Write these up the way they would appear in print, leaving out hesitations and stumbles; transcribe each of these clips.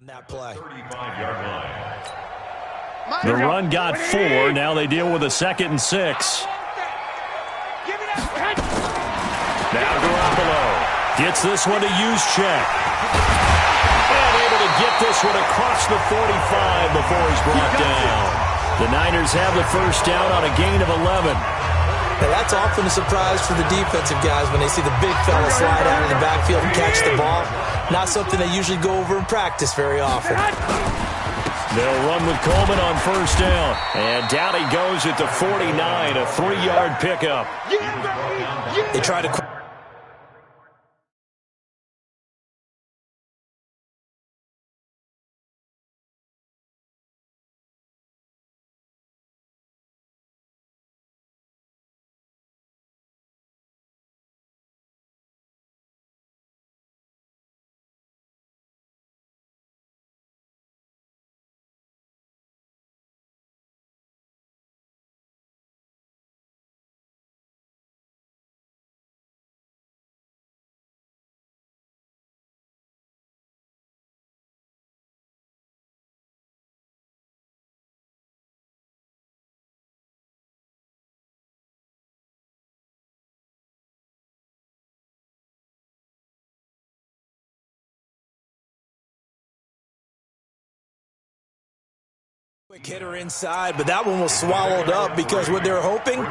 That play. 35-yard line. The run got 4. Now they deal with a 2nd and 6. Now Garoppolo gets this one to Juszczyk. And able to get this one across the 45 before he's brought down. The Niners have the first down on a gain of 11. Now that's often a surprise for the defensive guys when they see the big fella slide out of the backfield and catch the ball. Not something they usually go over in practice very often. They'll run with Coleman on first down. And down he goes at the 49, a 3-yard pickup. They try to... Quick hitter inside, but that one was swallowed up because what they're hoping,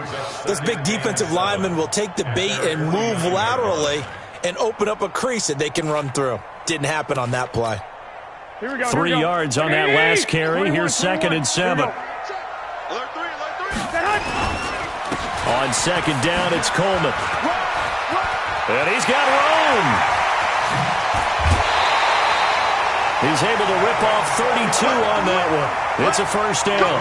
this big defensive lineman will take the bait and move laterally and open up a crease that they can run through. Didn't happen on that play. 3 yards on that last carry. Here's 2nd and 7. On 2nd down, it's Coleman. And he's got room. He's able to rip off 32 on that one. It's a first down.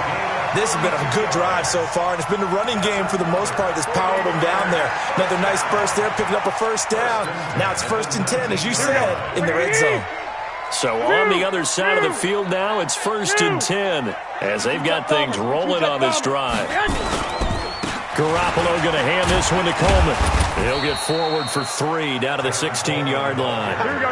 This has been a good drive so far, and it's been the running game for the most part that's powered them down there. Another nice burst there, picking up a first down. Now it's 1st and 10, as you said, in the red zone. So on the other side of the field now, it's 1st and 10, as they've got things rolling on this drive. Garoppolo going to hand this one to Coleman. He'll get forward for 3 down to the 16-yard line. Here we go.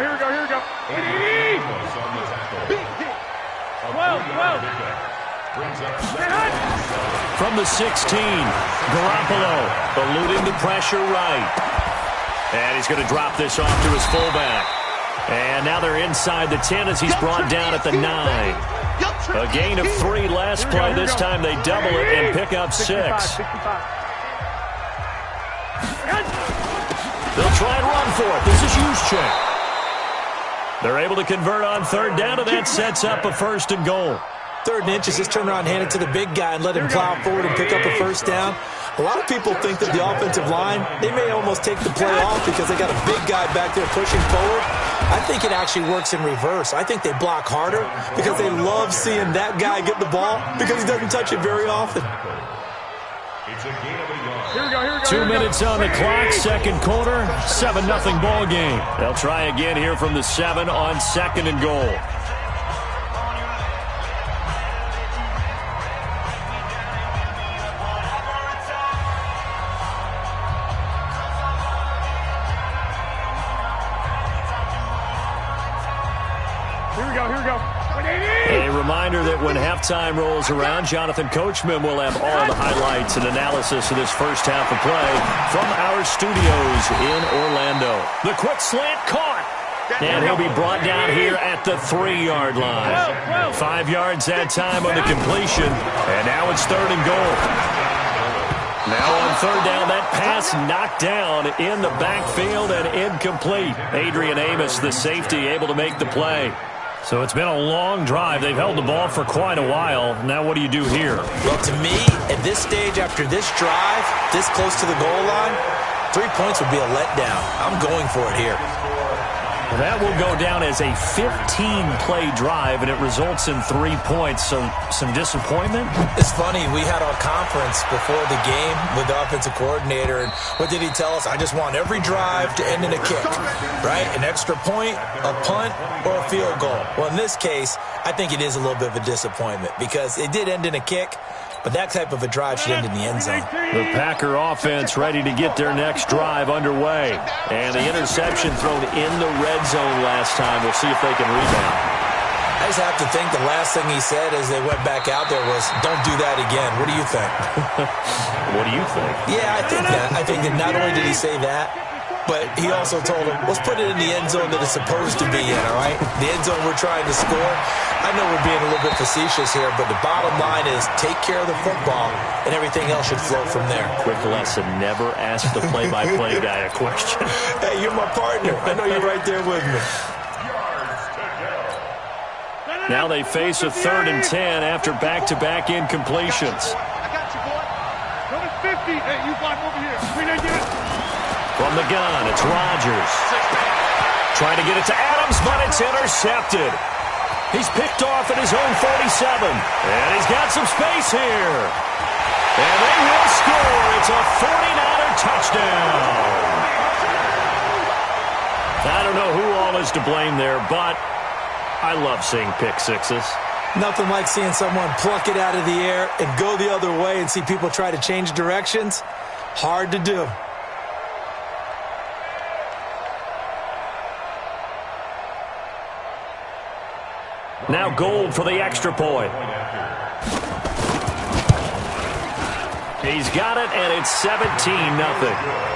From the 16, Garoppolo eluding the pressure right. And he's going to drop this off to his fullback. And now they're inside the 10 as he's brought down at the 9. A gain of 3 last play. This time they double it and pick up 6. They'll try and run for it. This is Juszczyk. They're able to convert on 3rd down, and that sets up a 1st and goal. 3rd and inches, just turn around, hand it to the big guy, and let him plow forward and pick up a first down. A lot of people think that the offensive line, they may almost take the play off because they got a big guy back there pushing forward. I think it actually works in reverse. I think they block harder because they love seeing that guy get the ball because he doesn't touch it very often. Here we go. 2 minutes on the clock, 2nd quarter, 7-0 ball game. They'll try again here from the 7 on 2nd and goal. Here we go. A reminder that when halftime rolls around, Jonathan Coachman will have all the highlights and analysis of this first half of play from our studios in Orlando. The quick slant caught. And he'll be brought down here at the 3-yard line. 5 yards that time on the completion. And now it's 3rd and goal. Now on 3rd down, that pass knocked down in the backfield and incomplete. Adrian Amos, the safety, able to make the play. So it's been a long drive. They've held the ball for quite a while. Now what do you do here? Well, to me, at this stage, after this drive, this close to the goal line, 3 points would be a letdown. I'm going for it here. That will go down as a 15-play drive, and it results in 3 points. So some disappointment? It's funny. We had our conference before the game with the offensive coordinator, and what did he tell us? I just want every drive to end in a kick, right? An extra point, a punt, or a field goal. Well, in this case, I think it is a little bit of a disappointment because it did end in a kick, but that type of a drive should end in the end zone. The Packer offense ready to get their next drive underway. And the interception thrown in the red zone last time. We'll see if they can rebound. I just have to think the last thing he said as they went back out there was, don't do that again. What do you think? What do you think? Yeah, I think that. I think that not only did he say that, but he also told him, let's put it in the end zone that it's supposed to be in, all right? The end zone we're trying to score. I know we're being a little bit facetious here, but the bottom line is take care of the football, and everything else should flow from there. Quick lesson, never ask the play-by-play guy a question. Hey, you're my partner. I know you're right there with me. Now they face a 3rd and 10 after back-to-back incompletions. I got you, boy. Number 50. Hey, you block over here. From the gun, it's Rodgers. Trying to get it to Adams, but it's intercepted. He's picked off at his own 47. And he's got some space here. And they will score. It's a 49er touchdown. I don't know who all is to blame there, but I love seeing pick sixes. Nothing like seeing someone pluck it out of the air and go the other way and see people try to change directions. Hard to do. Now Gold for the extra point. He's got it, and it's 17-0.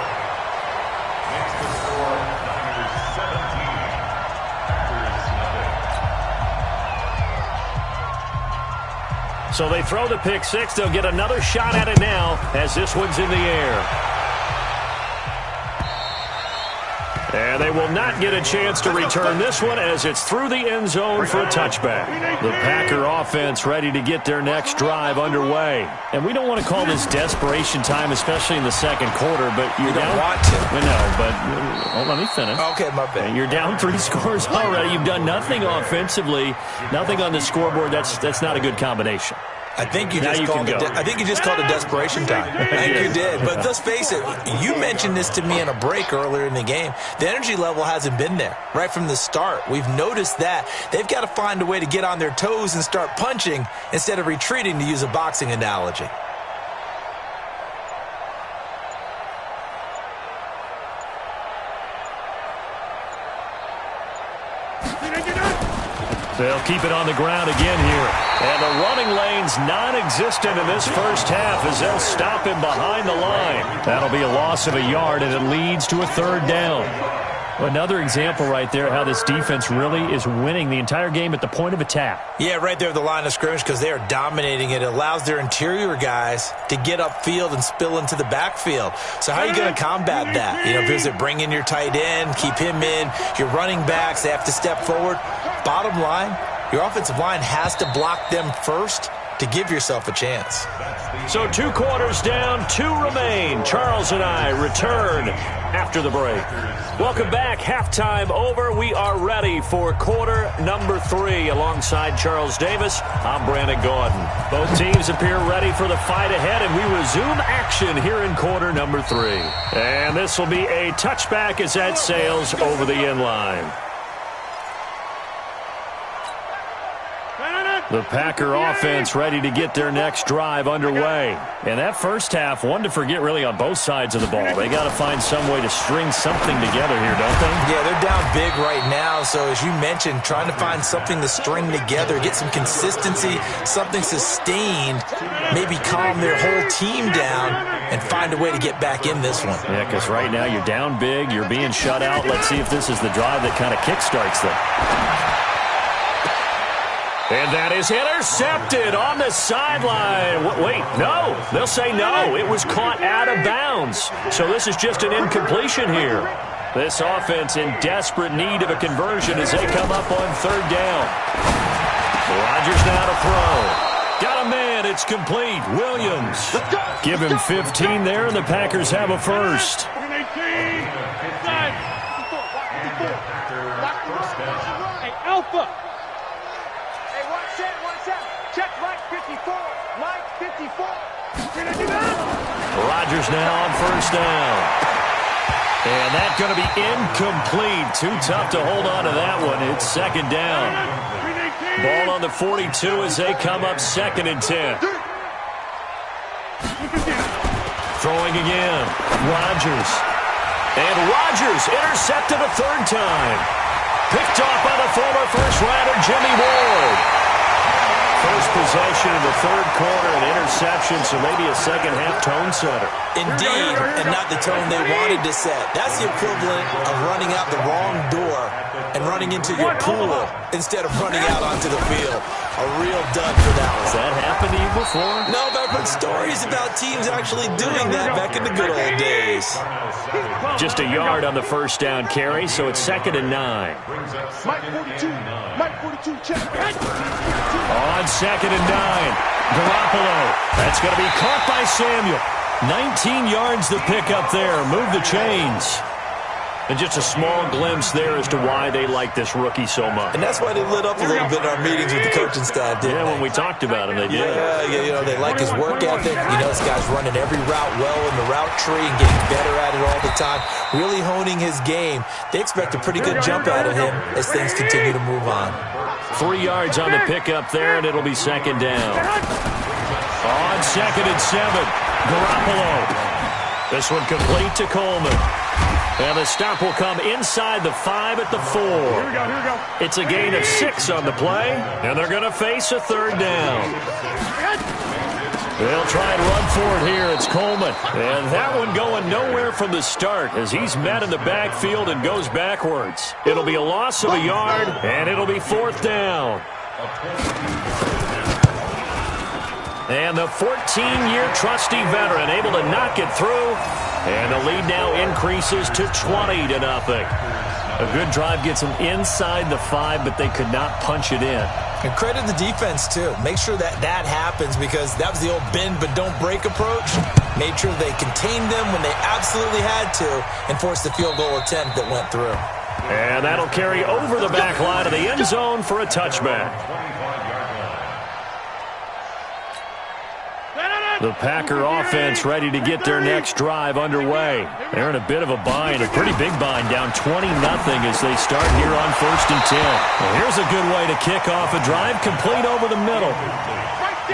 So they throw the pick six. They'll get another shot at it now as this one's in the air. And they will not get a chance to return this one as it's through the end zone for a touchback. The Packer offense ready to get their next drive underway. And we don't want to call this desperation time, especially in the second quarter, but you're you down. Don't want to. I know, but oh, let me finish. Okay, my bad. You're down 3 scores already. You've done nothing offensively, nothing on the scoreboard. That's not a good combination. I think you just called it. I think you just called it desperation time. I think you did. But let's face it. You mentioned this to me in a break earlier in the game. The energy level hasn't been there right from the start. We've noticed that they've got to find a way to get on their toes and start punching instead of retreating, to use a boxing analogy. They'll keep it on the ground again here. And the running lane's non-existent in this first half as they'll stop him behind the line. That'll be a loss of a yard, and it leads to a 3rd down. Another example right there how this defense really is winning the entire game at the point of attack. Yeah, right there at the line of scrimmage because they are dominating it. It allows their interior guys to get upfield and spill into the backfield. So how are you going to combat that? You know, because they're bringing your tight end, keep him in. Your running backs, they have to step forward. Bottom line, your offensive line has to block them first to give yourself a chance. So 2 quarters down, 2 remain. Charles and I return after the break. Welcome back. Halftime over. We are ready for quarter number 3. Alongside Charles Davis, I'm Brandon Gordon. Both teams appear ready for the fight ahead, and we resume action here in quarter number 3. And this will be a touchback as that sails over the end line. The Packer offense ready to get their next drive underway. And that first half, one to forget really on both sides of the ball. They got to find some way to string something together here, don't they? Yeah, they're down big right now. So as you mentioned, trying to find something to string together, get some consistency, something sustained, maybe calm their whole team down and find a way to get back in this one. Yeah, because right now you're down big, you're being shut out. Let's see if this is the drive that kind of kickstarts them. And that is intercepted on the sideline. Wait, no. They'll say no. It was caught out of bounds. So this is just an incompletion here. This offense in desperate need of a conversion as they come up on 3rd down. Rodgers now to throw. Got a man. It's complete. Williams. Give him 15 there, and the Packers have a first. Hey, Alpha. Check Mike 54. Mike 54. Rodgers now on 1st down. And that's going to be incomplete. Too tough to hold on to that one. It's 2nd down. Ball on the 42 as they come up 2nd and 10. Throwing again. Rodgers. And Rodgers intercepted a 3rd time. Picked off by the former first rounder, Jimmy Ward. First possession in the third quarter, an interception, so maybe a second-half tone setter. Indeed, and not the tone they wanted to set. That's the equivalent of running out the wrong door and running into your pool instead of running out onto the field. A real dud for that one. Has that happened to you before? No, but I've heard stories about teams actually doing that back in the good old days. Just a yard on the first down carry, so it's 2nd and 9. Mike 42, check. On 2nd and 9, Garoppolo. That's going to be caught by Samuel. 19 yards to pick up there. Move the chains. And just a small glimpse there as to why they like this rookie so much. And that's why they lit up a little bit in our meetings with the coaching staff, didn't they? When we talked about him, they did. Yeah, they like his work ethic. You know, this guy's running every route well in the route tree and getting better at it all the time, really honing his game. They expect a pretty good jump out of him as things continue to move on. 3 yards on the pickup there, and it'll be 2nd down. On 2nd and 7, Garoppolo. This one complete to Coleman. And the stop will come inside the 5 at the 4. Here we go. It's a gain of 6 on the play, and they're going to face a 3rd down. They'll try and run for it here. It's Coleman. And that one going nowhere from the start as he's met in the backfield and goes backwards. It'll be a loss of a yard, and it'll be 4th down. And the 14-year trusty veteran able to knock it through. And the lead now increases to 20-0. A good drive gets them inside the 5, but they could not punch it in. And credit the defense, too. Make sure that happens because that was the old bend but don't break approach. Made sure they contained them when they absolutely had to and forced the field goal attempt that went through. And that'll carry over the back line of the end zone for a touchback. The Packer offense ready to get their next drive underway. They're in a bit of a bind, a pretty big bind, down 20-0 as they start here on 1st and 10. Well, here's a good way to kick off a drive, complete over the middle.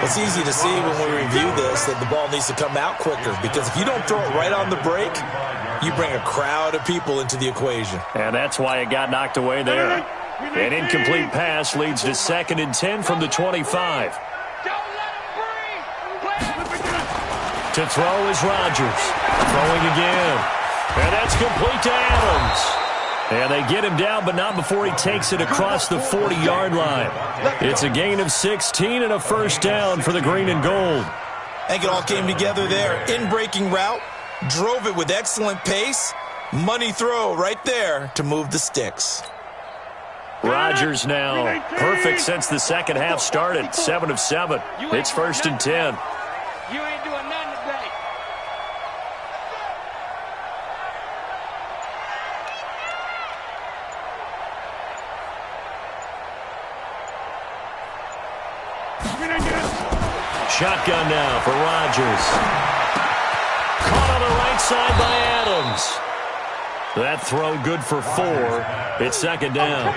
It's easy to see when we review this that the ball needs to come out quicker because if you don't throw it right on the break, you bring a crowd of people into the equation. And that's why it got knocked away there. An incomplete pass leads to 2nd and 10 from the 25. To throw is Rodgers. Throwing again. And that's complete to Adams. And they get him down, but not before he takes it across the 40-yard line. It's a gain of 16 and a 1st down for the green and gold. I think it all came together there. In-breaking route. Drove it with excellent pace. Money throw right there to move the sticks. Rodgers now perfect since the second half started. 7 of 7. It's 1st and 10. You ain't doing nothing today. Shotgun now for Rodgers. Caught on the right side by Adams. That throw good for 4. It's 2nd down.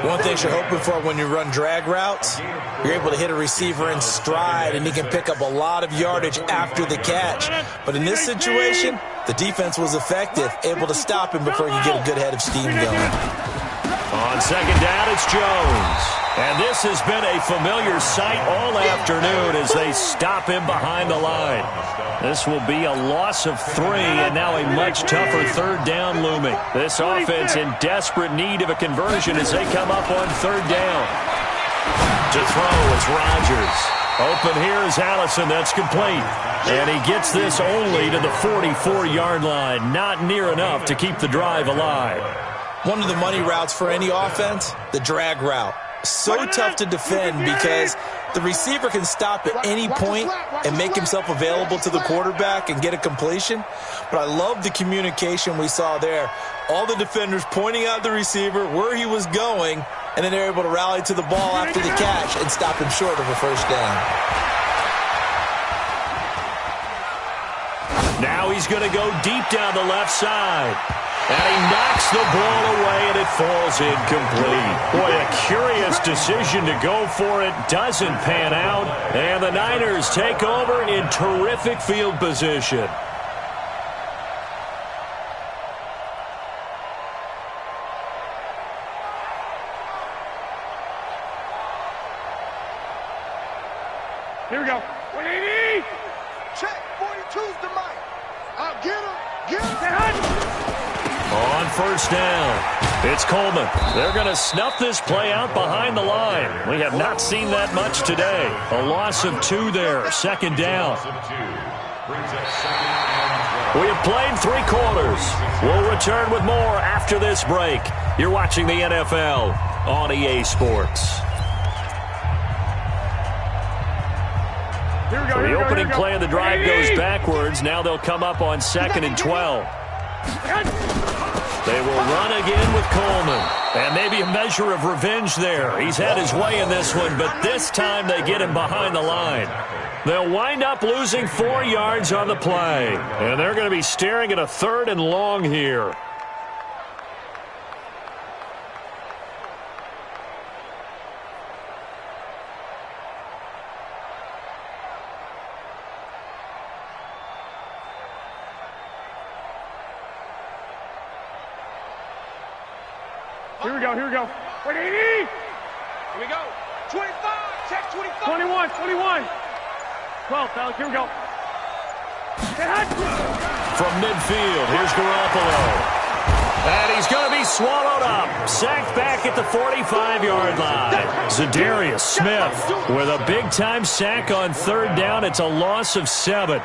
One thing you're hoping for when you run drag routes, you're able to hit a receiver in stride and he can pick up a lot of yardage after the catch. But in this situation, the defense was effective, able to stop him before he could get a good head of steam going. On 2nd down, it's Jones. And this has been a familiar sight all afternoon as they stop him behind the line. This will be a loss of 3 and now a much tougher 3rd down looming. This offense in desperate need of a conversion as they come up on 3rd down. To throw is Rodgers. Open here is Allison. That's complete. And he gets this only to the 44-yard line. Not near enough to keep the drive alive. One of the money routes for any offense, the drag route. So tough to defend because the receiver can stop at any point and make himself available to the quarterback and get a completion. But I love the communication we saw there. All the defenders pointing out the receiver, where he was going, and then they're able to rally to the ball after the catch and stop him short of a 1st down. Now he's going to go deep down the left side. And he knocks the ball away, and it falls incomplete. Boy, a curious decision to go for it. Doesn't pan out. And the Niners take over in terrific field position. Here we go. 180. Check. 42's the mic. Get him. Get him. On first down, it's Coleman. They're going to snuff this play out behind the line. We have not seen that much today. A loss of 2 there. Second down. We have played 3 quarters. We'll return with more after this break. You're watching the NFL on EA Sports. The opening play of the drive goes backwards. Now they'll come up on 2nd and 12. They will run again with Coleman. And maybe a measure of revenge there. He's had his way in this one, but this time they get him behind the line. They'll wind up losing 4 yards on the play. And they're going to be staring at a 3rd and long here. Here we go, here we go. 180. Here we go. 25. Check 25. 21, 21. 12, Alex, here we go. From midfield, here's Garoppolo. And he's going to be swallowed up. Sacked back at the 45-yard line. Zadarius Smith with a big-time sack on 3rd down. It's a loss of 7.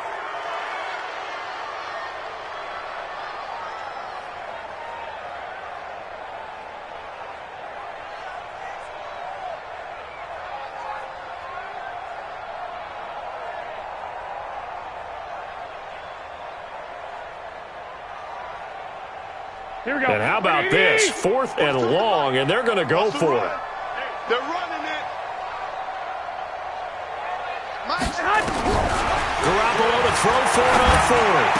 Here we go. And how about this? 4th and long, and they're going to go for it. They're running it. Garoppolo to throw for it on 4th.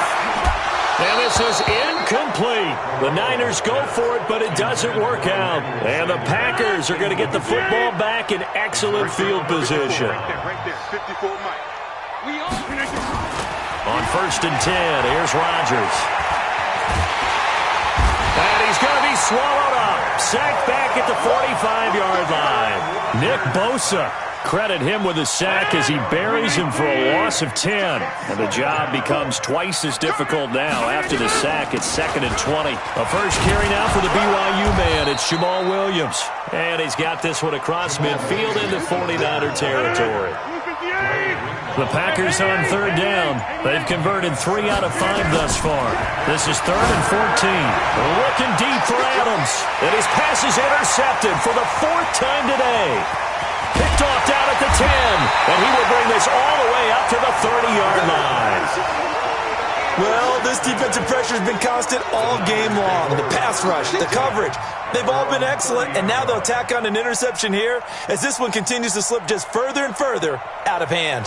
And this is incomplete. The Niners go for it, but it doesn't work out. And the Packers are going to get the football back in excellent field position. Right there. 54 Mike. On 1st and 10, here's Rodgers. And he's going to be swallowed up. Sacked back at the 45-yard line. Nick Bosa, credit him with a sack as he buries him for a loss of 10. And the job becomes twice as difficult now after the sack. It's 2nd and 20. A first carry now for the BYU man. It's Jamal Williams. And he's got this one across midfield into 49er territory. The Packers on 3rd down. They've converted 3 out of 5 thus far. This is 3rd and 14. Looking deep for Adams. And his pass is intercepted for the 4th time today. Picked off down at the 10. And he will bring this all the way up to the 30-yard line. Well, this defensive pressure has been constant all game long. The pass rush, the coverage, they've all been excellent, and now they'll tack on an interception here as this one continues to slip just further and further out of hand.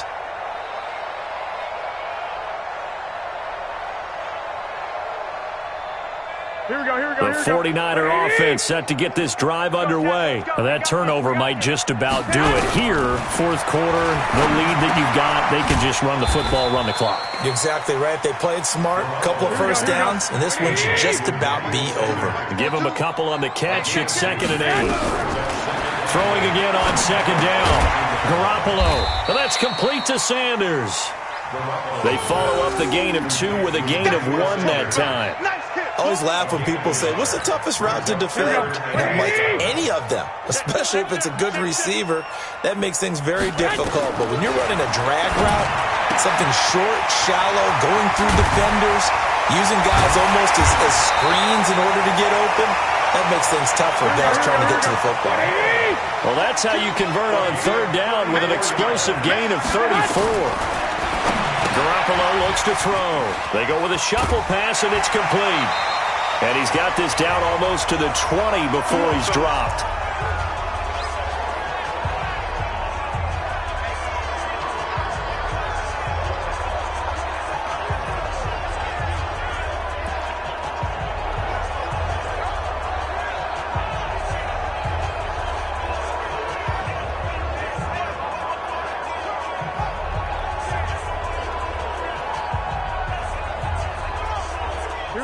Here we go, here we go, The 49er offense set to get this drive underway. That turnover might just about do it here. 4th quarter, the lead that you've got, they can just run the football, run the clock. You're exactly right. They played smart, a couple of first downs, and this one should just about be over. Give them a couple on the catch. It's 2nd and 8. Throwing again on 2nd down. Garoppolo. And that's complete to Sanders. They follow up the gain of 2 with a gain of 1 that time. I always laugh when people say, what's the toughest route to defend? And I'm like, any of them, especially if it's a good receiver. That makes things very difficult. But when you're running a drag route, something short, shallow, going through defenders, using guys almost as screens in order to get open, that makes things tough for guys trying to get to the football. Well, that's how you convert on 3rd down with an explosive gain of 34. Garoppolo looks to throw. They go with a shuffle pass, and it's complete. And he's got this down almost to the 20 before he's dropped.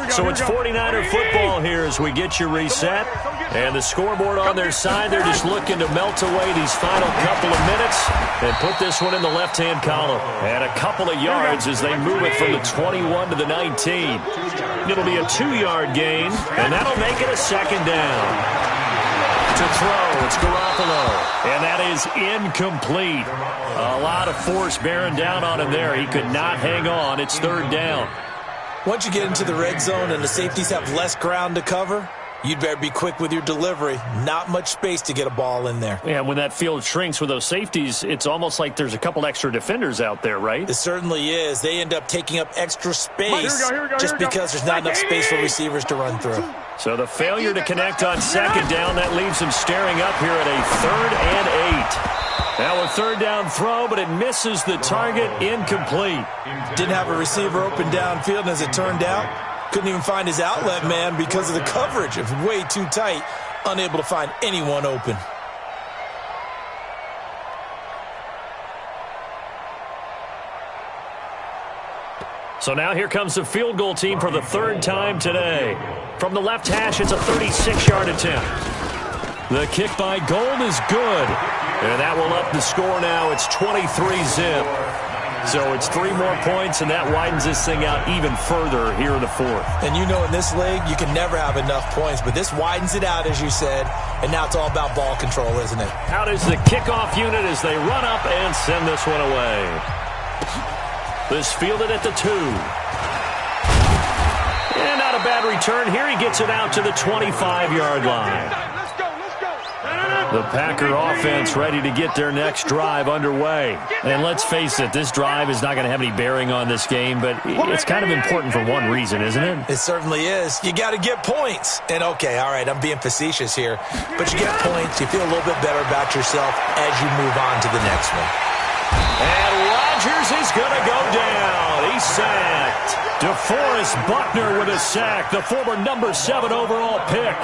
So it's 49er football here as we get you reset. And the scoreboard on their side, they're just looking to melt away these final couple of minutes and put this one in the left-hand column. And a couple of yards as they move it from the 21 to the 19. It'll be a 2-yard gain, and that'll make it a second down. To throw, it's Garoppolo, and that is incomplete. A lot of force bearing down on him there. He could not hang on. It's third down. Once you get into the red zone and the safeties have less ground to cover, you'd better be quick with your delivery. Not much space to get a ball in there. Yeah, when that field shrinks with those safeties, it's almost like there's a couple extra defenders out there, right? It certainly is. They end up taking up extra space just because there's not enough space for receivers to run through. So the failure to connect on second down, that leaves them staring up here at a 3rd and 8. Now a third down throw, but it misses the target, incomplete. Didn't have a receiver open downfield, and as it turned out, couldn't even find his outlet man because of the coverage. It was way too tight, unable to find anyone open. So now here comes the field goal team for the 3rd time today. From the left hash, it's a 36-yard attempt. The kick by Gold is good. And that will up the score now. It's 23-zip. So it's 3 more points, and that widens this thing out even further here in the 4th. And you know in this league, you can never have enough points, but this widens it out, as you said, and now it's all about ball control, isn't it? Out is the kickoff unit as they run up and send this one away. This fielded at the 2. And not a bad return here. He gets it out to the 25-yard line. The Packer offense ready to get their next drive underway. And let's face it, this drive is not going to have any bearing on this game, but it's kind of important for one reason, isn't it? It certainly is. You got to get points. And okay, all right, I'm being facetious here, but you get points, you feel a little bit better about yourself as you move on to the next one. And Rodgers is going to go down. He's sacked. DeForest Buckner with a sack, the former number 7 overall pick.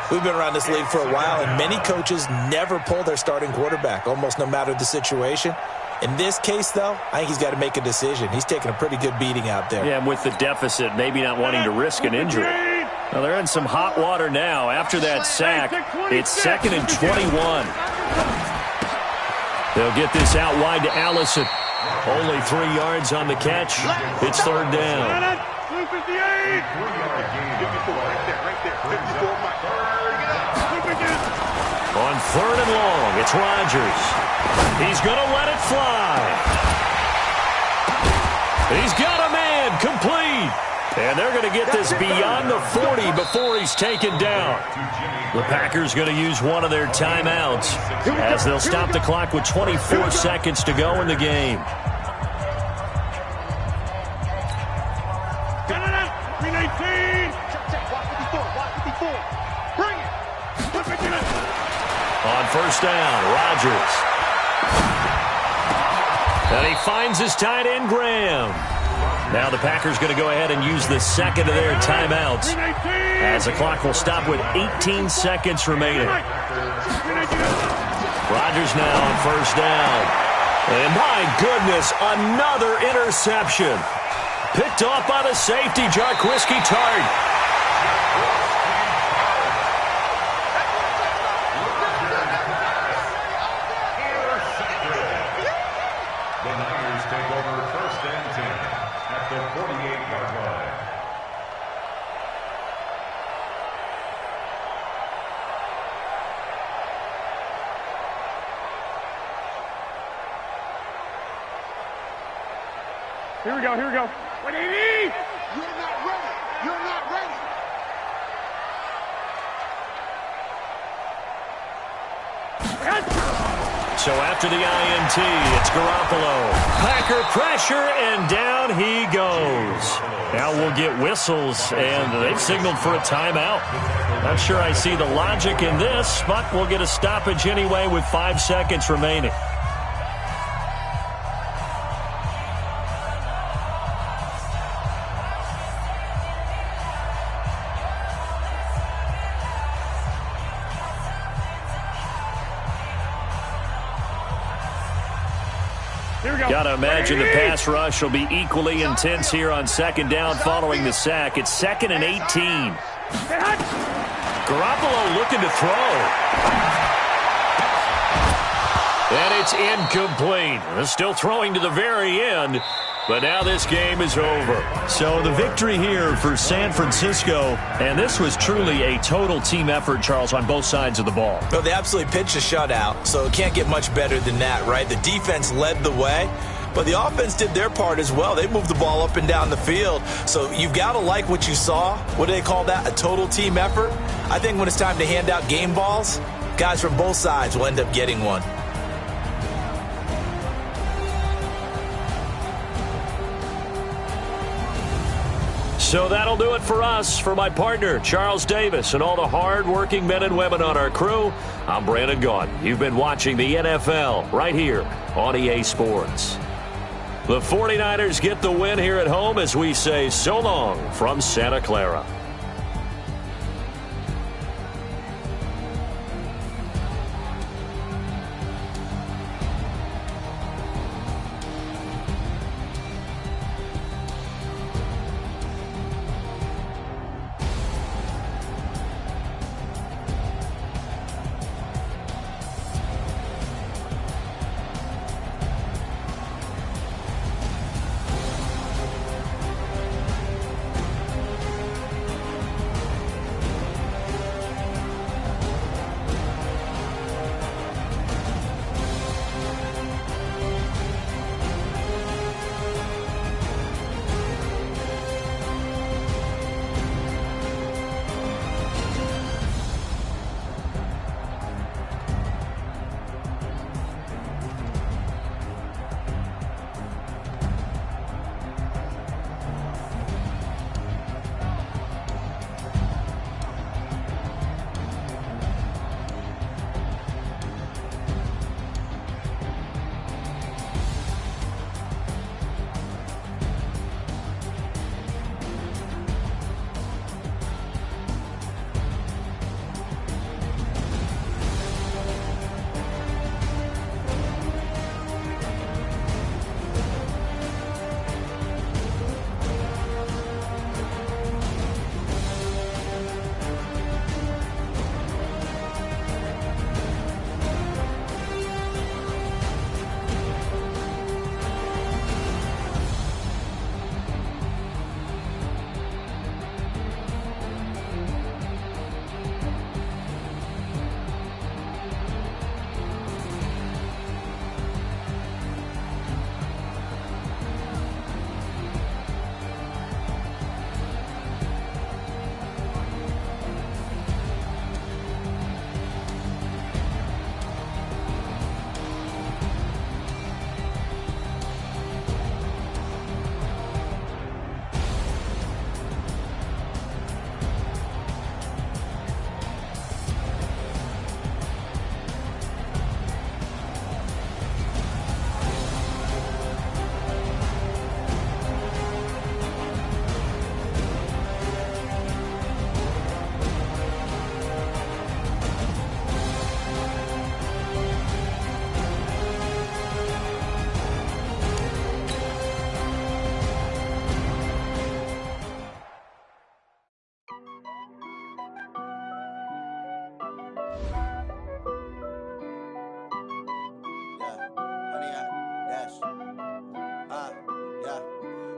We've been around this league for a while, and many coaches never pull their starting quarterback, almost no matter the situation. In this case, though, I think he's got to make a decision. He's taking a pretty good beating out there. Yeah, and with the deficit, maybe not wanting to risk an injury. Well, they're in some hot water now. After that sack, it's 2nd and 21. They'll get this out wide to Allison. Only 3 yards on the catch. It's 3rd down. 54 miles. On 3rd and long, it's Rodgers. He's going to let it fly. He's got a man, complete. And they're going to get this beyond the 40 before he's taken down. The Packers going to use one of their timeouts as they'll stop the clock with 24 seconds to go in the game. On 1st down, Rodgers. And he finds his tight end, Graham. Now the Packers going to go ahead and use the 2nd of their timeouts as the clock will stop with 18 seconds remaining. Rodgers now on 1st down. And my goodness, another interception. Picked off by the safety, Jarquiski Tart. Here we go. What do you need? You're not ready. You're not ready. So after the INT, it's Garoppolo. Packer pressure, and down he goes. Now we'll get whistles, and they've signaled for a timeout. Not sure I see the logic in this, but we'll get a stoppage anyway with 5 seconds remaining. Got to imagine the pass rush will be equally intense here on 2nd down following the sack. It's 2nd and 18. Garoppolo looking to throw. And it's incomplete. Still throwing to the very end. But now this game is over. So the victory here for San Francisco, and this was truly a total team effort, Charles, on both sides of the ball. No, they absolutely pitched a shutout, so it can't get much better than that, right? The defense led the way, but the offense did their part as well. They moved the ball up and down the field, so you've got to like what you saw. What do they call that? A total team effort? I think when it's time to hand out game balls, guys from both sides will end up getting one. So that'll do it for us. For my partner, Charles Davis, and all the hard-working men and women on our crew, I'm Brandon Gaudin. You've been watching the NFL right here on EA Sports. The 49ers get the win here at home as we say so long from Santa Clara.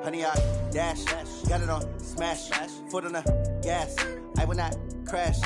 Honey, I dash, got it on smash, foot on the gas, I will not crash.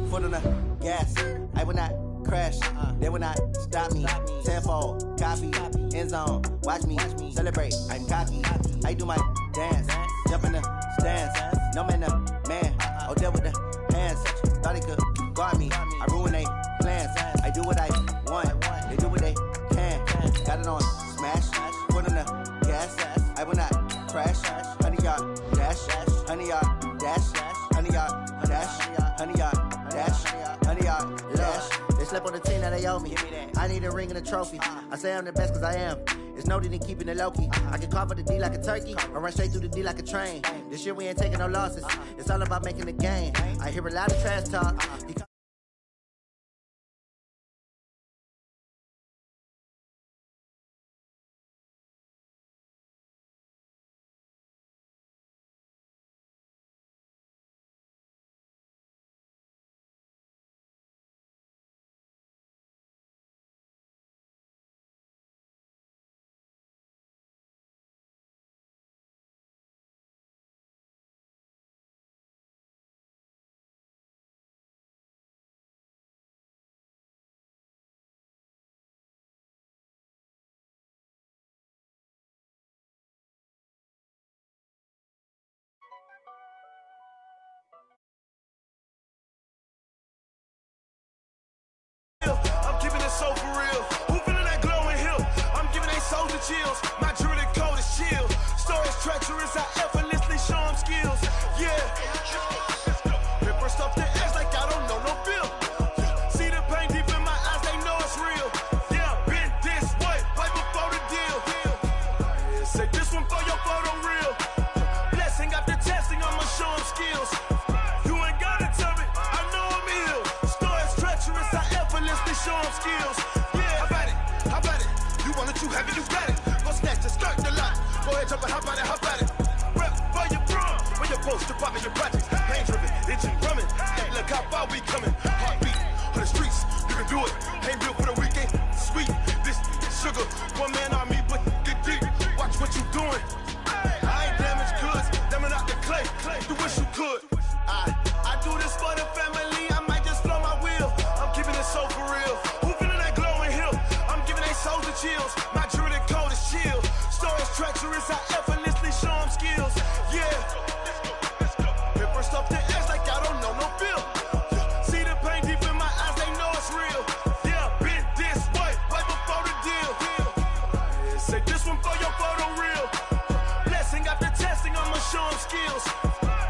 Foot on the gas, I will not crash. They will not stop me. Tenfold, copy, end zone. Watch me celebrate. I'm cocky. I do my dance. Jump in the stands. No man, man. Oh, there with the hands. Thought he could guard me. I ruin they plans. I do what I want. They do what they can. Got it on smash. Put on the gas. I will not crash. 100-yard dash. 100-yard dash. 100-yard dash. 100-yard dash. 100-yard dash. They slept on the team that they owe me. I need a ring and a trophy. I say I'm the best cause I am. It's noted in keeping it low-key. I can carve the D like a turkey or run straight through the D like a train. This year we ain't taking no losses. It's all about making the game. I hear a lot of trash talk. I'm keeping it so for real. Who feeling that glowing hill? I'm giving they soldier chills. My jewelry code is chill. Stories treacherous, I effortlessly show them skills. Yeah. Paper stuff the edge like I don't know no feel. See the pain deep in my eyes, they know it's real. Yeah, been this way, right before the deal. Say this one for your photo real. Blessing after testing, I'ma show them skills. You ain't gotta tell me, I know I'm ill. Stories treacherous, I effortlessly show them skills. Yeah, how about it? You want it, you have it, you got it. Go snatch the skirt, the lot. Go ahead, jump it, how about it? Rep where you from, where you post, department, your projects. Pain driven, itching, drumming. Hey, look how far we coming. Heartbeat on the streets, you can do it. Ain't built for the weekend, sweet. This sugar, one man army, but get deep. Watch what you doing. I ain't damaged goods, damn out the clay. You wish you could. I do this for the family, I might just blow my wheel. I'm keeping it so for real. Who feeling that glowing hill? I'm giving they soldier chills. My jewelry code is chill. Stories treacherous, I effortlessly show them skills. Yeah. Paper stuff the edge like I don't know no feel. See the pain deep in my eyes, they know it's real. Yeah, been this way, right before the deal. Say this one for your photo real. Blessing after testing, I'ma show them skills.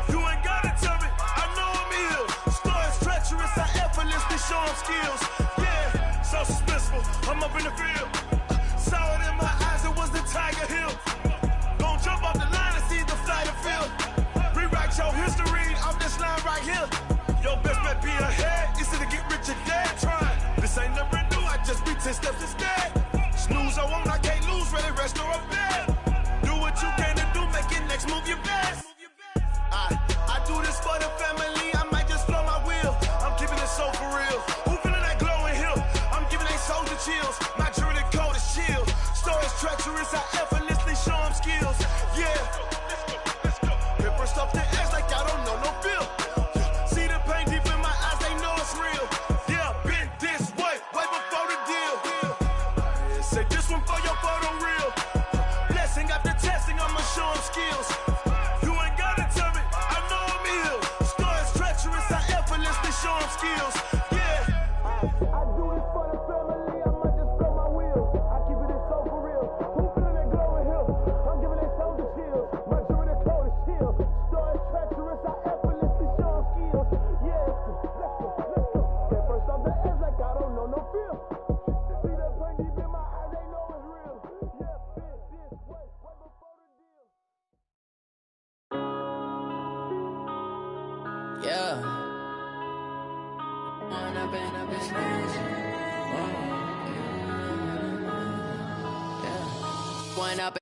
You ain't gotta tell me, I know I'm ill. Stories treacherous, I effortlessly show them skills. Yeah, so suspenseful, I'm up in the field. Saw it in my eyes, it was the Tiger Hill. Gon' jump off the line and see the flight of field. Rewrite your history off this line right here. Your best bet be ahead, easy to get rich or dead. Trying, this ain't never new, I just be 10 steps instead. Snooze I won't, I can't lose, ready, rest or a bed. Do what you can to do, make it next move your best. I do this for the family, I might just blow my wheel. I'm keeping it so for real. Who feeling that glowing hill? I'm giving they soldier chills. My jewelry code is chill. Stories treacherous, I effortlessly show them skills. Yeah. Paper stuff the edge like I don't know no feel. See the pain deep in my eyes, they know it's real. Yeah, been this way, right before the deal. Say this one for your photo real. Blessing after testing, I'ma show them skills. You ain't gotta tell me, I know I'm ill. Stories treacherous, I effortlessly show them skills. Yeah. I do this for the family, I might just blow my wheel. I keep it so for real. Who feeling that glowing hill? I'm giving they soldier chills. My jewelry code is chill. Stories treacherous, I effortlessly show them skills. Yeah, let's go. At first off the edge like I don't know no feel. See that pain deep in my eyes, they know it's real. Yeah, been this way, right before the deal. Yeah. One up.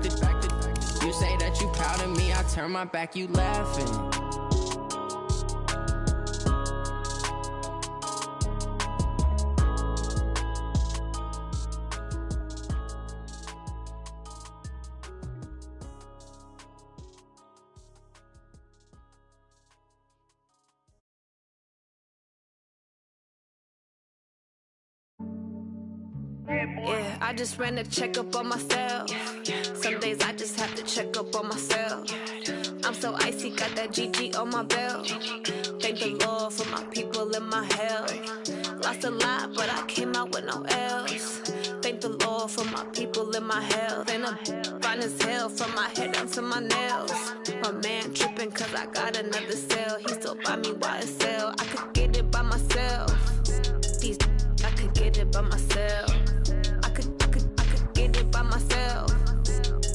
distracted. You say that you proud of me, I turn my back, you laughing. Yeah, I just ran a checkup on myself. Some days I just have to check up on myself. I'm so icy, got that GG on my belt. Thank the Lord for my people in my health. Lost a lot, but I came out with no else. Thank the Lord for my people in my health. And I'm fine as hell from my head down to my nails. My man tripping cause I got another cell. He still buy me YSL. I could get it by myself. These I could get it by myself. I could get it by myself.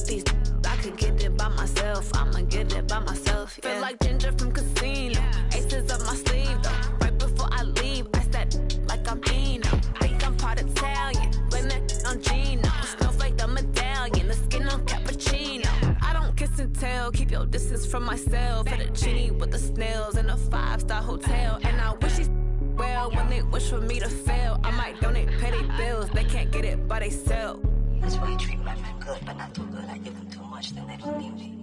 These I could get it by myself. I'ma get it by myself. Yeah. Feel like Ginger from Casino. Aces up my sleeve though. Right before I leave, I said like I'm Eno. Think I'm part Italian. Blame that on Gino. Snowflake the medallion. The skin on cappuccino. I don't kiss and tell. Keep your distance from myself. For the genie with the snails in a 5-star hotel. And I wish he's well when they wish for me to fail. I might donate petty bills. They can't get it by themselves. That's why you treat my men good, but not too good. I give them too much, then they don't need me.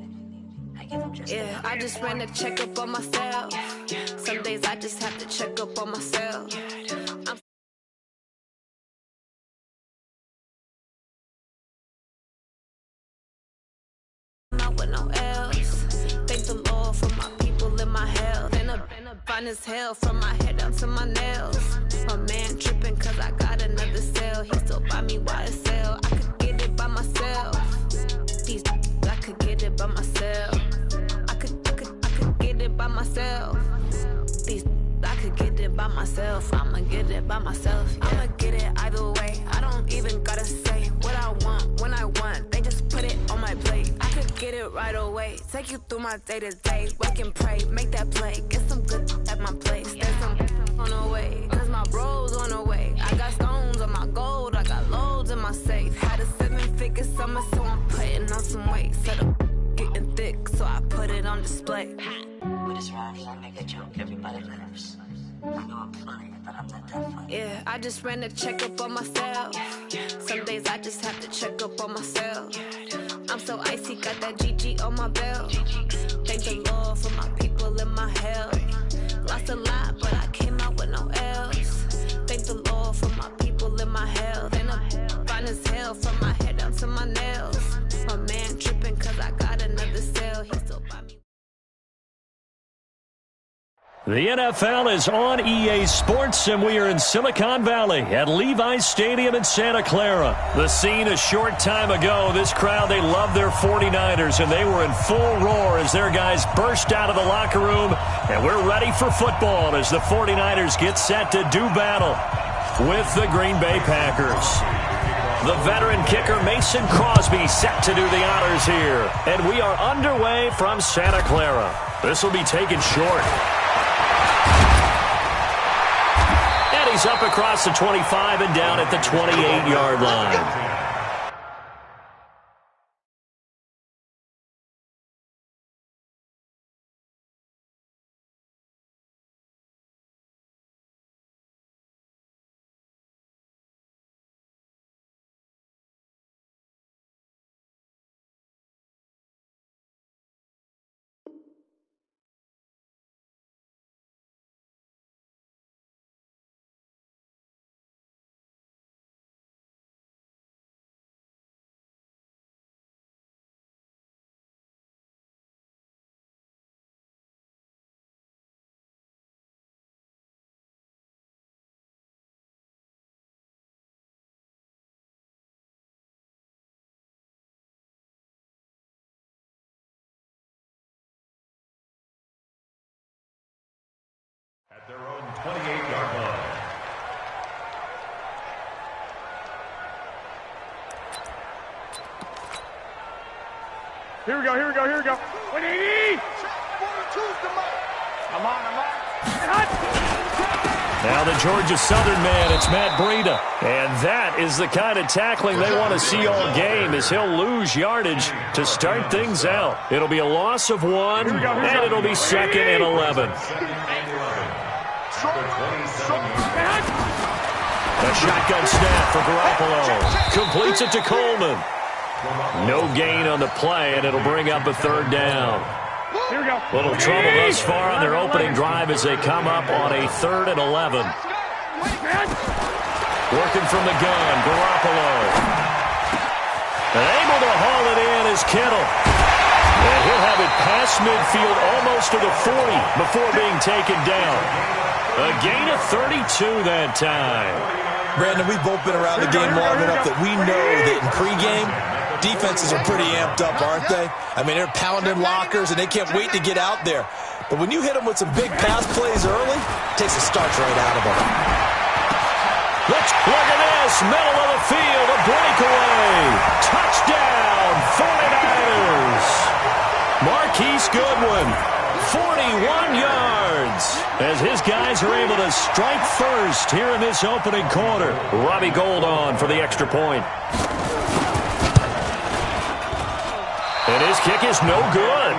I give them just yeah, I just ran a checkup on myself. Some days I just have to check up on myself. I'm not with no else. Thank the Lord for my people in my health. And I'm fine as hell from my head down to my nails. My man tripping cause I got another cell. He still buy me YSL. I could get it by myself. These I could get it by myself. I could get it by myself. These I could get it by myself. I'ma get it by myself. Yeah. I'ma get it either way. I don't even gotta say what I want when I want. They just put it on my plate. I could get it right away. Take you through my day to day. Wake and pray, make that play. Get some good at my place. There's some on the way. Cause my bro's on the way. I got stones on my gold. I got loads in my safe. Had a 7-figure summer, so I'm putting on some weight. Set up getting thick, so I put it on display. With this round, I make a joke, everybody laughs. I know I'm funny, but I'm not that funny. Yeah, I just ran a checkup on myself. Some days I just have to check up on myself. I'm so icy, got that GG on my belt. Thank the Lord for my people in my health. Lost a lot, but I came out with no else. Thank the Lord for my people in my health. And I'm fine as hell from my head down to my nails. My man tripping cause I got another cell. He still buy me. The NFL is on EA Sports, and we are in Silicon Valley at Levi's Stadium in Santa Clara. The scene a short time ago, this crowd, they love their 49ers, and they were in full roar as their guys burst out of the locker room, and we're ready for football as the 49ers get set to do battle with the Green Bay Packers. The veteran kicker Mason Crosby set to do the honors here, and we are underway from Santa Clara. This will be taken short. He's up across the 25 and down at the 28-yard line. At their own 28-yard line. Here we go. 180! Choose the mic. I'm on. Hot! Now the Georgia Southern man, it's Matt Breida. And that is the kind of tackling they want to see all game, as he'll lose yardage to start things out. It'll be a loss of 1, and it'll be 2nd and 11. A shotgun snap for Garoppolo. Completes it to Coleman. No gain on the play, and it'll bring up a 3rd down. Little trouble thus far on their opening drive as they come up on a 3rd and 11. Working from the gun, Garoppolo. And able to haul it in is Kittle. And he'll have it past midfield almost to the 40 before being taken down. A gain of 32 that time. Brandon, we've both been around the game long enough that we know that in pregame, defenses are pretty amped up, aren't they? I mean, they're pounding lockers, and they can't wait to get out there. But when you hit them with some big pass plays early, it takes the starch right out of them. Look at this, middle of the field, a breakaway. Touchdown, 49ers. Marquise Goodwin, 41 yards, as his guys are able to strike first here in this opening quarter. Robbie Gould on for the extra point. And his kick is no good.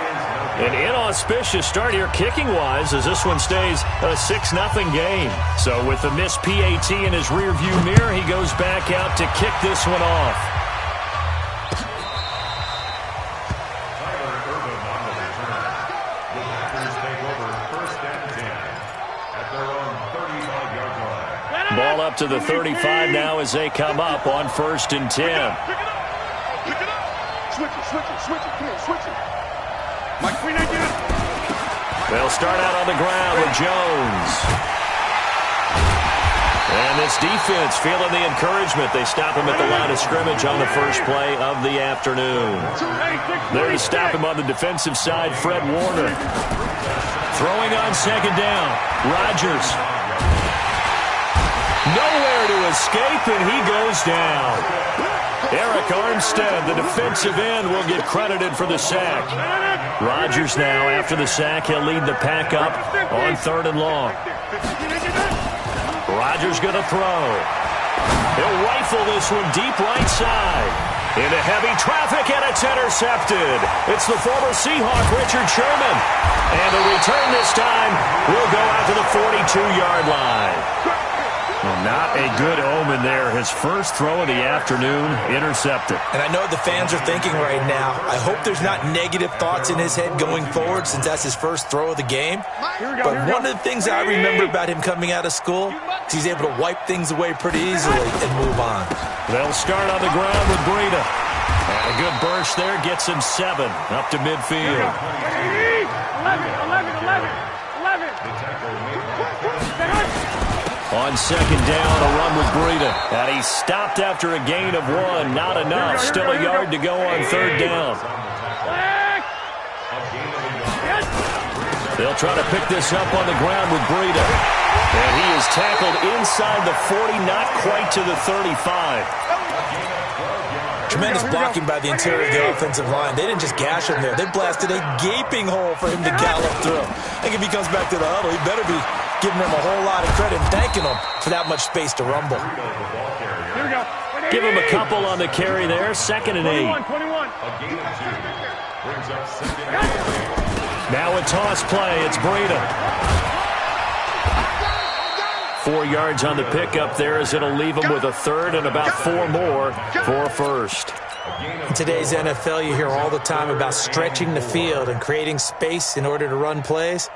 An inauspicious start here kicking-wise as this one stays a 6-0 game. So with the missed PAT in his rearview mirror, he goes back out to kick this one off. Ball up to the 35 now as they come up on 1st and 10. Switch it. Come on, switch it. They'll start out on the ground with Jones. And this defense feeling the encouragement. They stop him at the line of scrimmage on the first play of the afternoon. There to stop him on the defensive side, Fred Warner. Throwing on 2nd down, Rodgers. Nowhere to escape, and he goes down. Eric Armstead, the defensive end, will get credited for the sack. Rodgers now, after the sack, he'll lead the pack up on 3rd and long. Rodgers going to throw. He'll rifle this one deep right side. Into heavy traffic, and it's intercepted. It's the former Seahawk, Richard Sherman. And the return this time will go out to the 42-yard line. Well, not a good omen there. His first throw of the afternoon intercepted. And I know the fans are thinking right now, I hope there's not negative thoughts in his head going forward since that's his first throw of the game. But one of the things I remember about him coming out of school is he's able to wipe things away pretty easily and move on. They'll start on the ground with Breida. And a good burst there gets him 7 up to midfield. 11. On 2nd down, a run with Breida. And he stopped after a gain of 1. Not enough. Still a yard to go on 3rd down. They'll try to pick this up on the ground with Breida. And he is tackled inside the 40, not quite to the 35. Tremendous blocking by the interior of the offensive line. They didn't just gash him there. They blasted a gaping hole for him to gallop through. I think if he comes back to the huddle, he better be giving them a whole lot of credit and thanking them for that much space to rumble. Give him a couple on the carry there. 2nd and 8. Now a toss play. It's Breida. 4 yards on the pickup there as it'll leave him with a 3rd and about 4 more for a 1st. In today's NFL, you hear all the time about stretching the field and creating space in order to run plays.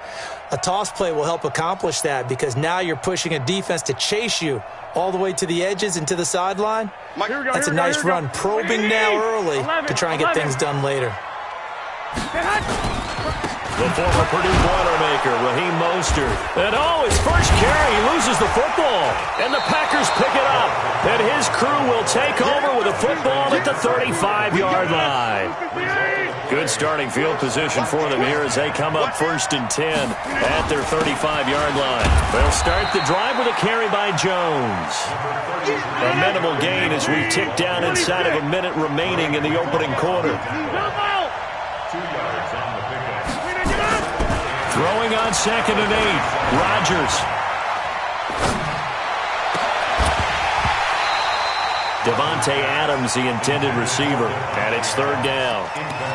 A toss play will help accomplish that because now you're pushing a defense to chase you all the way to the edges and to the sideline. That's a nice run, probing now early to try and get things done later. The former Purdue Boilermaker, Raheem Mostert. And his first carry, he loses the football. And the Packers pick it up. And his crew will take over with a football at the 35-yard line. Good starting field position for them here as they come up 1st and 10 at their 35-yard line. They'll start the drive with a carry by Jones. A minimal gain as we tick down inside of a minute remaining in the opening quarter. Throwing on 2nd and 8. Rodgers. Devontae Adams, the intended receiver, and it's third down.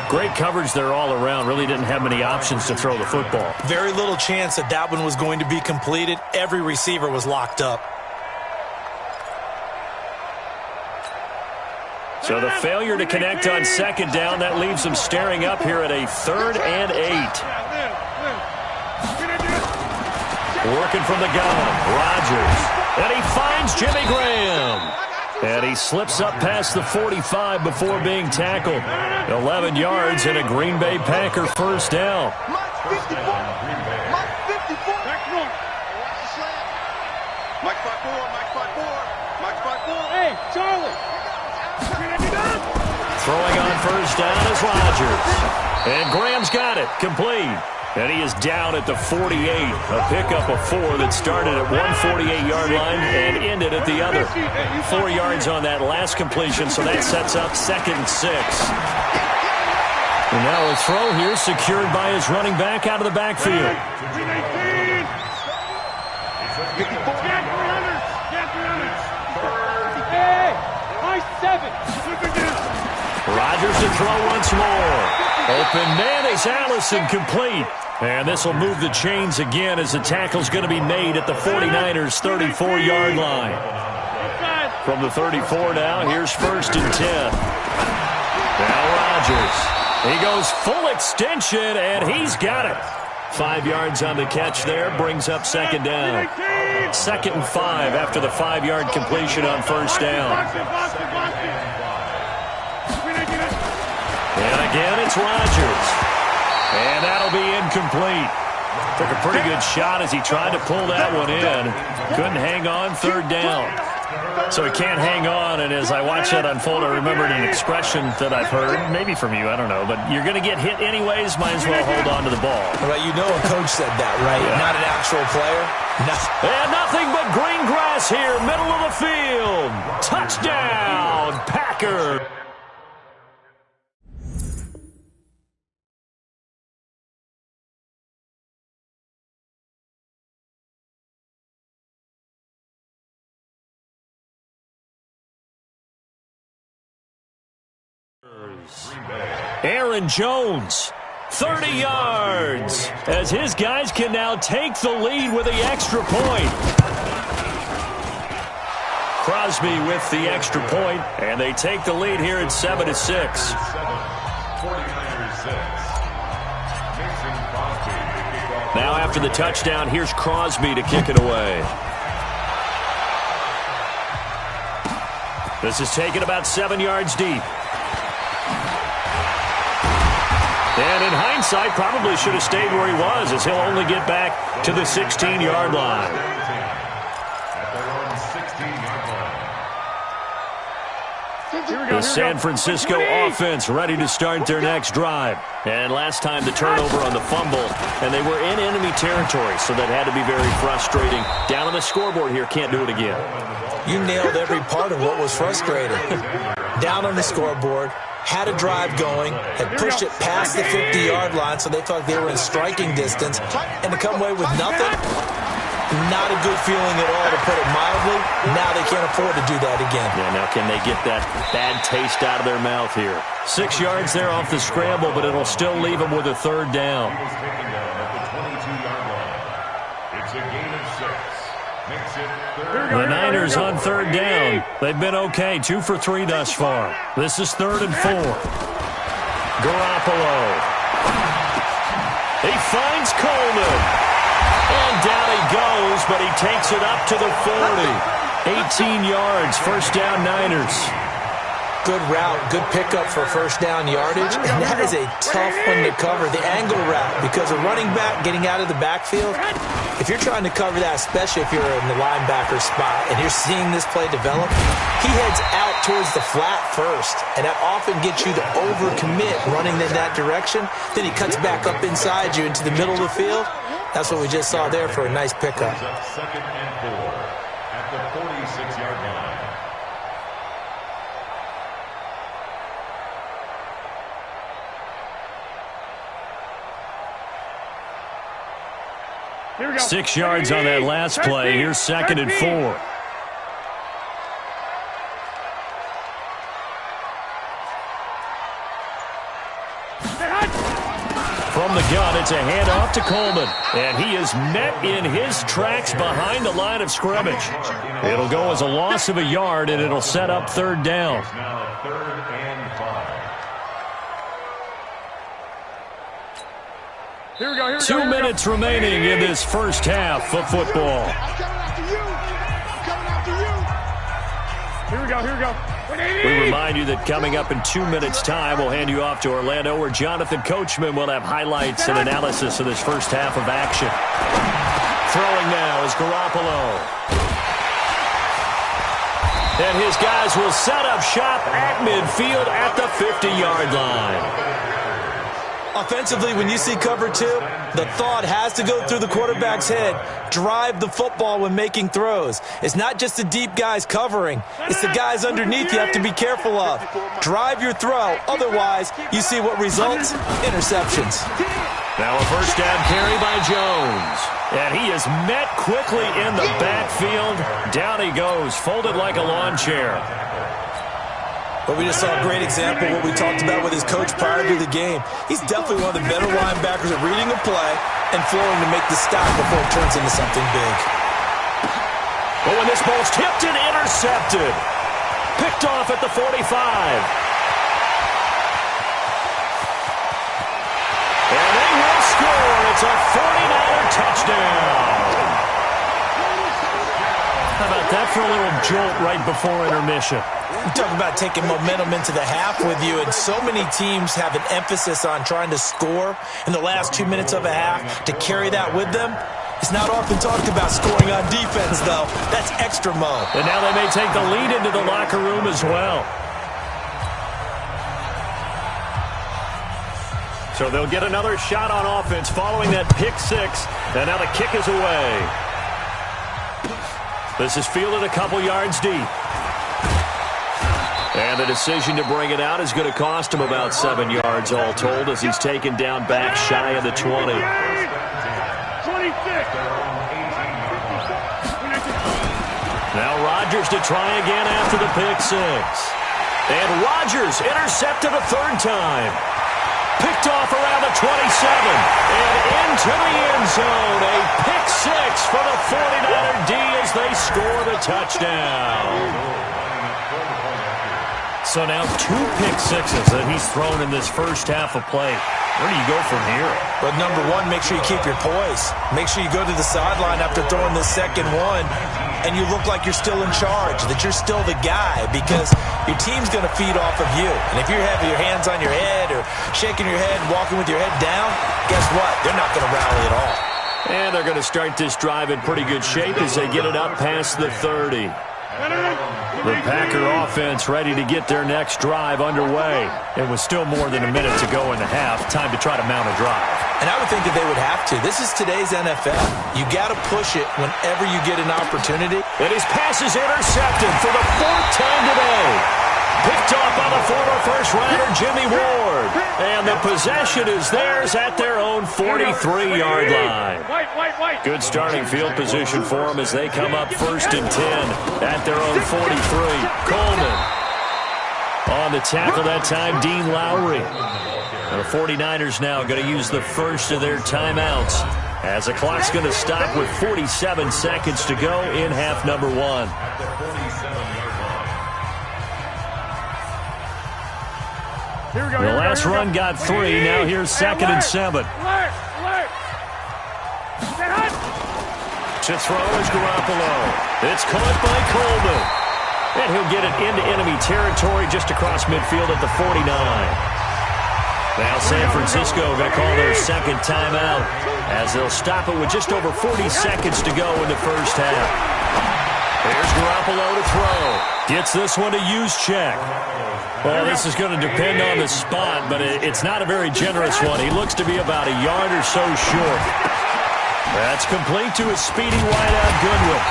Great coverage there all around. Really didn't have many options to throw the football. Very little chance that that one was going to be completed. Every receiver was locked up. So the failure to connect on second down, that leaves them staring up here at a 3rd and 8. Working from the gun, Rodgers. And he finds Jimmy Graham. And he slips up past the 45 before being tackled. 11 yards and a Green Bay Packer first down. Mike 54. Mike 54. Mike 54. Mike 54. Mike 54. Hey, Charlie. Throwing on first down is Rodgers. And Graham's got it. Complete. And he is down at the 48. A pickup of 4 that started at 148-yard line and ended at the other. 4 yards on that last completion, so that sets up 2nd and 6. And now a throw here secured by his running back out of the backfield. Rodgers to throw once more. Open man is Allison, complete. And this will move the chains again as the tackle's going to be made at the 49ers' 34-yard line. From the 34 now, here's 1st and 10. Now Rodgers. He goes full extension, and he's got it. 5 yards on the catch there, brings up 2nd down. 2nd and 5 after the 5-yard completion on first down. And again, it's Rodgers. And that'll be incomplete. Took a pretty good shot as he tried to pull that one in. Couldn't hang on, 3rd down. So he can't hang on, and as I watched that unfold, I remembered an expression that I've heard, maybe from you, I don't know, but you're going to get hit anyways, might as well hold on to the ball. Right, you know a coach said that, right? Yeah. Not an actual player. No. And nothing but green grass here, middle of the field. Touchdown, Packer. Aaron Jones, 30 yards, as his guys can now take the lead with the extra point. Crosby with the extra point, and they take the lead here at 7-6. Now after the touchdown, here's Crosby to kick it away. This is taken about 7 yards deep. And in hindsight, probably should have stayed where he was, as he'll only get back to the 16-yard line. The San Francisco offense ready to start their next drive. And last time the turnover on the fumble, and they were in enemy territory, so that had to be very frustrating. Down on the scoreboard here, can't do it again. You nailed every part of what was frustrating. Down on the scoreboard, had a drive going, had pushed it past the 50-yard line, so they thought they were in striking distance, and to come away with nothing, not a good feeling at all, to put it mildly. Now they can't afford to do that again. Yeah, now can they get that bad taste out of their mouth here? 6 yards there off the scramble, but it'll still leave them with a 3rd down. The Niners on 3rd down. They've been okay, 2 for 3 thus far. This is 3rd and 4. Garoppolo. He finds Coleman. And down he goes, but he takes it up to the 40. 18 yards, first down Niners. Good route, good pickup for first down yardage, and that is a tough one to cover, the angle route, because a running back getting out of the backfield, if you're trying to cover that, especially if you're in the linebacker spot and you're seeing this play develop, he heads out towards the flat first, and that often gets you to overcommit running in that direction. Then he cuts back up inside you into the middle of the field. That's what we just saw there for a nice pickup. 2nd and 4 at the 46-yard line. 6 yards on that last play. Here's 2nd and 4. From the gun, it's a handoff to Coleman. And he is met in his tracks behind the line of scrimmage. It'll go as a loss of a yard, and it'll set up 3rd down. Now 3rd and 5. Here we go. 2 minutes remaining in this first half of football. I'm coming after you. Here we go. Here we go. We remind you that coming up in 2 minutes' time, we'll hand you off to Orlando, where Jonathan Coachman will have highlights and analysis of this first half of action. Throwing now is Garoppolo. And his guys will set up shop at midfield at the 50-yard line. Offensively, when you see cover 2, the thought has to go through the quarterback's head. Drive the football when making throws. It's not just the deep guys covering. It's the guys underneath you have to be careful of. Drive your throw. Otherwise, you see what results? Interceptions. Now a first down carry by Jones. And he is met quickly in the backfield. Down he goes, folded like a lawn chair. But we just saw a great example of what we talked about with his coach prior to the game. He's definitely one of the better linebackers at reading a play and flowing to make the stop before it turns into something big. But when this ball's tipped and intercepted, picked off at the 45. And they will score. It's a 49er touchdown. How about that for a little jolt right before intermission? You talk about taking momentum into the half with you, and so many teams have an emphasis on trying to score in the last 2 minutes of a half to carry that with them. It's not often talked about scoring on defense, though. That's extra mode. And now they may take the lead into the locker room as well. So they'll get another shot on offense following that pick 6, and now the kick is away. This is fielded a couple yards deep. And the decision to bring it out is going to cost him about 7 yards all told, as he's taken down back shy of the 20. 26. Now Rodgers to try again after the pick 6. And Rodgers intercepted a 3rd time. Picked off around the 27. And into the end zone. A pick 6 for the 49er D as they score the touchdown. So now 2 pick 6s that he's thrown in this first half of play. Where do you go from here? But number 1, make sure you keep your poise. Make sure you go to the sideline after throwing this second one, and you look like you're still in charge, that you're still the guy, because your team's going to feed off of you. And if you're having your hands on your head or shaking your head, walking with your head down, guess what? They're not going to rally at all. And they're going to start this drive in pretty good shape as they get it up past the 30. The Packer offense ready to get their next drive underway. It was still more than a minute to go in the half. Time to try to mount a drive. And I would think that they would have to. This is today's NFL. You got to push it whenever you get an opportunity. And his pass is intercepted for the 4th time today. Picked off by the former first-rounder Jimmy Ward. And the possession is theirs at their own 43-yard line. Good starting field position for them as they come up 1st and 10 at their own 43. Coleman on the tackle that time, Dean Lowry. And the 49ers now going to use the first of their timeouts as the clock's going to stop with 47 seconds to go in half number 1. Here we go, the last run got 3. Now here's 2nd and 7. To throw is Garoppolo. It's caught by Coleman. And he'll get it into enemy territory just across midfield at the 49. Now San Francisco going to call their 2nd timeout as they'll stop it with just over 40 seconds to go in the first half. There's Garoppolo to throw. Gets this one to Juszczyk. Well, this is going to depend on the spot, but it's not a very generous one. He looks to be about a yard or so short. That's complete to his speedy wideout Goodwin.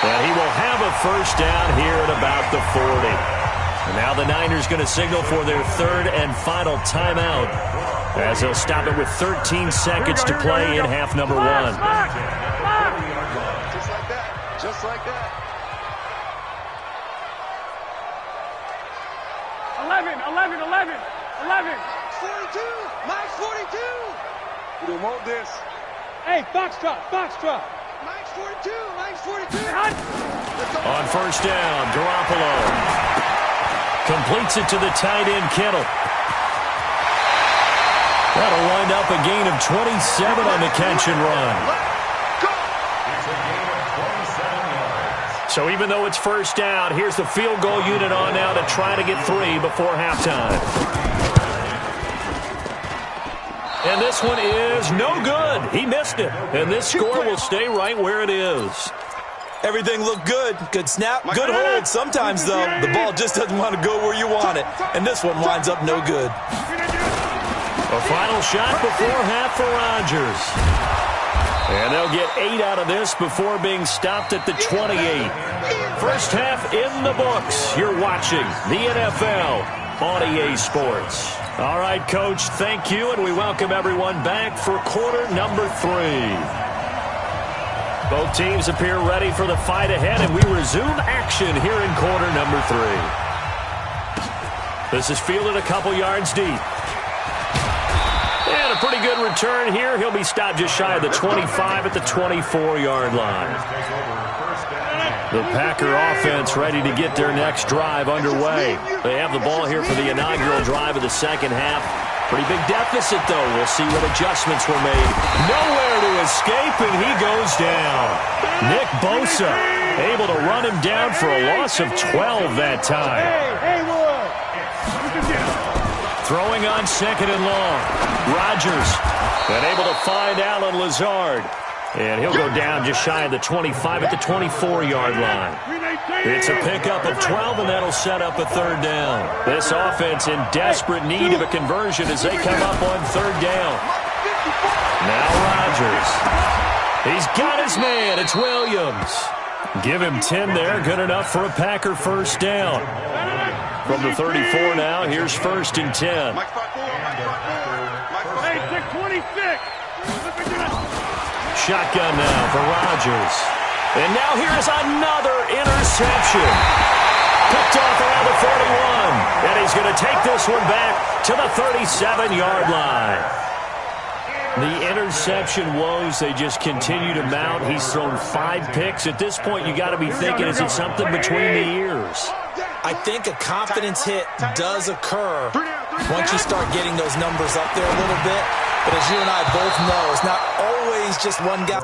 And he will have a first down here at about the 40. And now the Niners going to signal for their 3rd and final timeout as they'll stop it with 13 seconds to play in half number 1. Just like that. Just like that. 11. 42. Max 42. We don't want this. Hey, Foxtrot. Max 42. Max 42. On first down, Garoppolo completes it to the tight end, Kittle. That'll wind up a gain of 27 on the catch and run. So even though it's first down, here's the field goal unit on now to try to get 3 before halftime. And this one is no good. He missed it. And this score will stay right where it is. Everything looked good. Good snap, good hold. Sometimes, though, the ball just doesn't want to go where you want it. And this one winds up no good. A final shot before half for Rodgers. And they'll get 8 out of this before being stopped at the 28. First half in the books. You're watching the NFL on EA Sports. All right, Coach, thank you, and we welcome everyone back for quarter number 3. Both teams appear ready for the fight ahead, and we resume action here in quarter number 3. This is fielded a couple yards deep. And a pretty good return here. He'll be stopped just shy of the 25 at the 24-yard line. The Packer offense ready to get their next drive underway. They have the ball here for the inaugural drive of the second half. Pretty big deficit, though. We'll see what adjustments were made. Nowhere to escape, and he goes down. Nick Bosa able to run him down for a loss of 12 that time. Throwing on second and long. Rodgers and able to find Allen Lazard. And he'll go down just shy of the 25 at the 24-yard line. It's a pickup of 12, and that'll set up a third down. This offense in desperate need of a conversion as they come up on third down. Now Rodgers. He's got his man. It's Williams. Give him 10 there. Good enough for a Packer first down. From the 34 now, here's first and 10. Hey, 626. Shotgun now for Rodgers. And now here's another interception. Picked off around the 41. And he's going to take this one back to the 37-yard line. The interception woes, they just continue to mount. He's thrown 5 picks. At this point, you got to be thinking, is it something between the ears? I think a confidence hit does occur once you start getting those numbers up there a little bit. But as you and I both know, it's not always just one guy.